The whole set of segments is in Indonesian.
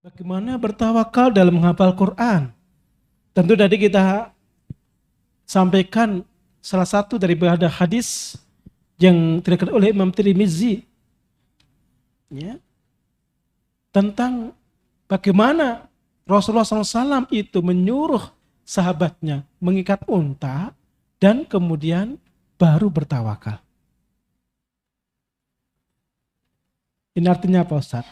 Bagaimana bertawakal dalam menghafal Quran? Tentu tadi kita sampaikan salah satu daripada hadis yang diriwayatkan oleh Imam Tirmizi, ya, tentang bagaimana Rasulullah SAW itu menyuruh sahabatnya mengikat unta dan kemudian baru bertawakal. Ini artinya apa, Ustaz?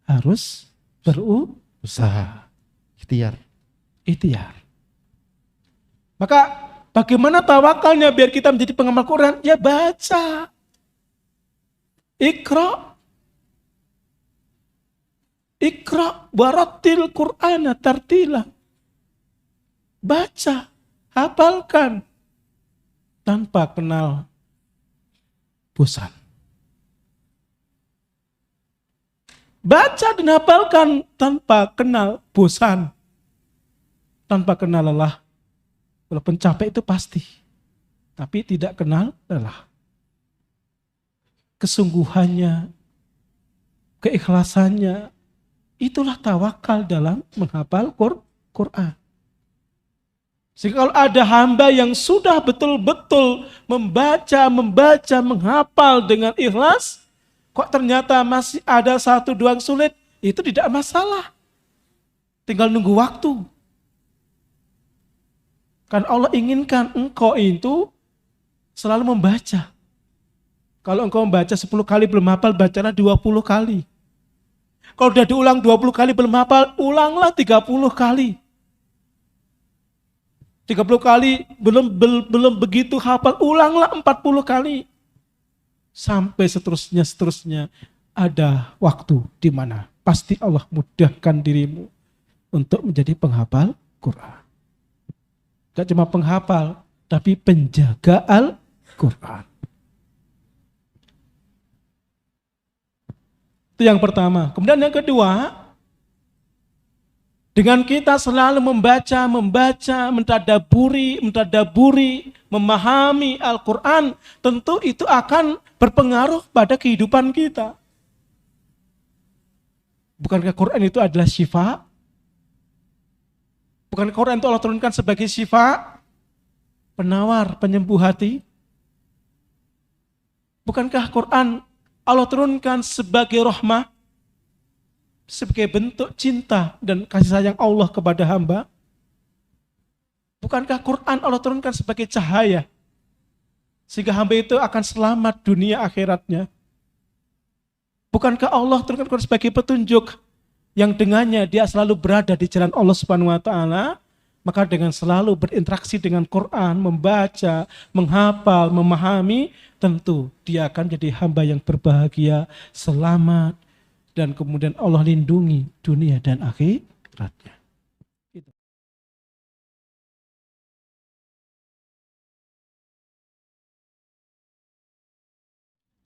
Harus berusaha. Ikhtiar. Maka bagaimana tawakalnya biar kita menjadi pengamal Quran? Ya baca. Iqra warattil Qur'ana tartila. Baca, hafalkan tanpa kenal bosan. Baca dan hafalkan tanpa kenal bosan. Tanpa kenal lelah. Walaupun capek itu pasti. Tapi tidak kenal lelah. Kesungguhannya, keikhlasannya, itulah tawakal dalam menghafal Quran. Sehingga kalau ada hamba yang sudah betul-betul membaca, menghafal dengan ikhlas, kok ternyata masih ada satu dua yang sulit, itu tidak masalah. Tinggal nunggu waktu. Kan Allah inginkan engkau itu selalu membaca. Kalau engkau membaca 10 kali belum hafal, bacalah 20 kali. Kalau udah diulang 20 kali belum hafal, ulanglah 30 kali. 30 kali belum begitu hafal, ulanglah 40 kali. Sampai seterusnya ada waktu di mana pasti Allah mudahkan dirimu untuk menjadi penghafal Quran. Gak cuma penghafal, tapi penjaga Al-Quran. Itu yang pertama. Kemudian yang kedua, dengan kita selalu membaca, mentadaburi, memahami Al-Quran, tentu itu akan berpengaruh pada kehidupan kita. Bukankah Quran itu adalah syifa? Bukankah Quran itu Allah turunkan sebagai syifa? Penawar, penyembuh hati? Bukankah Quran Allah turunkan sebagai rahmah? Sebagai bentuk cinta dan kasih sayang Allah kepada hamba? Bukankah Quran Allah turunkan sebagai cahaya? Sehingga hamba itu akan selamat dunia akhiratnya? Bukankah Allah turunkan Quran sebagai petunjuk yang dengannya dia selalu berada di jalan Allah Subhanahu wa taala? Maka dengan selalu berinteraksi dengan Quran, membaca, menghafal, memahami, tentu dia akan jadi hamba yang berbahagia, selamat, dan kemudian Allah lindungi dunia dan akhiratnya.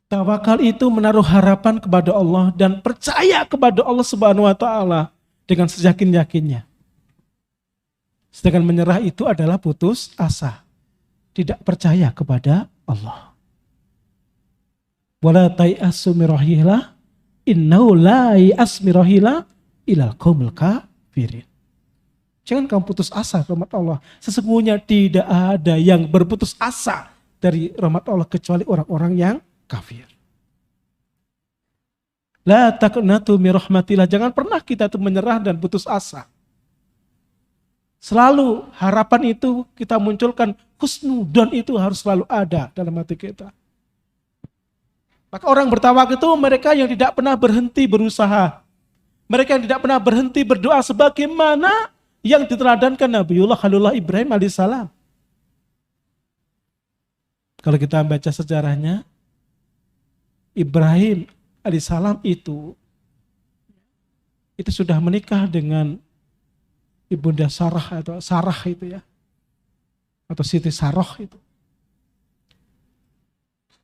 Tawakal itu menaruh harapan kepada Allah dan percaya kepada Allah Subhanahu wa taala dengan seyakin-yakinnya. Sedangkan menyerah itu adalah putus asa, tidak percaya kepada Allah. Wala tai'asu min rohillah, innahu la yai'as min rohillah ilal qaumil kafirin. Jangan kamu putus asa rahmat Allah. Sesungguhnya tidak ada yang berputus asa dari rahmat Allah kecuali orang-orang yang kafir. La taqnatu min rahmatillah. Jangan pernah kita itu menyerah dan putus asa. Selalu harapan itu kita munculkan, husnudon itu harus selalu ada dalam hati kita. Maka orang bertawakal itu mereka yang tidak pernah berhenti berusaha. Mereka yang tidak pernah berhenti berdoa sebagaimana yang diteladankan Nabiullah Khalilullah Ibrahim alaihissalam. Kalau kita baca sejarahnya, Ibrahim alaihissalam itu sudah menikah dengan Ibunda Sarah atau Sarah itu ya, atau Siti Saroh itu.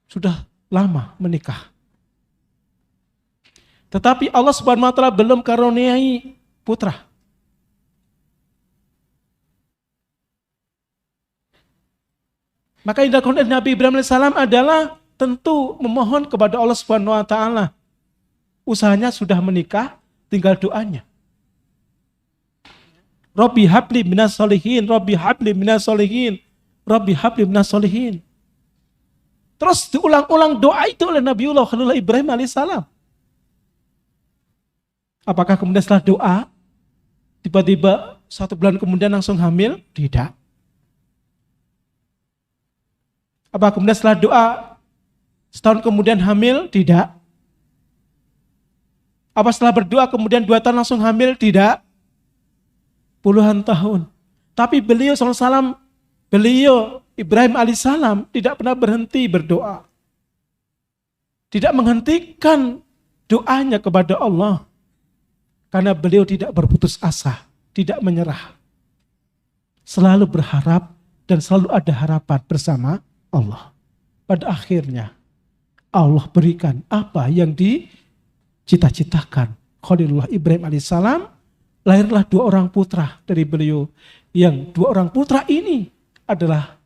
Sudah lama menikah. Tetapi Allah Subhanahu wa taala belum karuniai putra. Maka yang dilakukan Nabi Ibrahim alaihissalam adalah tentu memohon kepada Allah Subhanahu wa taala. Usahanya sudah menikah, tinggal doanya. Rabbi habli minas solihin, Rabbi habli minas solihin, Rabbi habli minas solihin. Terus diulang-ulang doa itu oleh Nabiullah Khalilullah Ibrahim alaihissalam. Apakah kemudian setelah doa, tiba-tiba 1 bulan kemudian langsung hamil? Tidak. Apa kemudian setelah doa, setahun kemudian hamil? Tidak. Apa setelah berdoa kemudian 2 tahun langsung hamil? Tidak. Puluhan tahun. Tapi beliau SAW, beliau Ibrahim alaihissalam tidak pernah berhenti berdoa. Tidak menghentikan doanya kepada Allah. Karena beliau tidak berputus asa, tidak menyerah. Selalu berharap dan selalu ada harapan bersama Allah. Pada akhirnya Allah berikan apa yang dicita-citakan. Khalilullah Ibrahim alaihissalam, lahirlah 2 orang putra dari beliau. Yang 2 orang putra ini adalah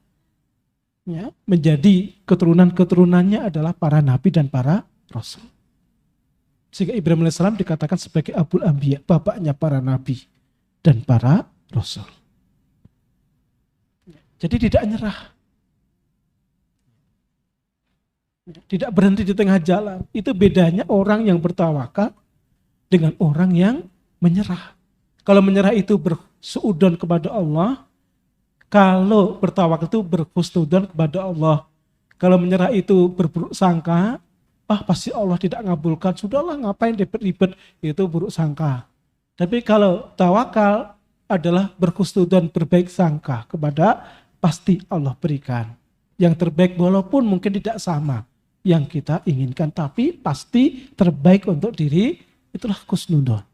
menjadi keturunan-keturunannya adalah para nabi dan para rasul. Sehingga Ibrahim alaihissalam dikatakan sebagai Abul Anbiya, bapaknya para nabi dan para rasul. Jadi tidak nyerah. Tidak berhenti di tengah jalan. Itu bedanya orang yang bertawakal dengan orang yang menyerah. Kalau menyerah itu bersuudzon kepada Allah. Kalau bertawakal itu berhusnudzon kepada Allah. Kalau menyerah itu berburuk sangka, pasti Allah tidak ngabulkan. Sudahlah, ngapain ribet-ribet, itu buruk sangka. Tapi kalau tawakal adalah berhusnudzon, berbaik sangka kepada pasti Allah berikan yang terbaik, walaupun mungkin tidak sama yang kita inginkan, tapi pasti terbaik untuk diri. Itulah husnudzon.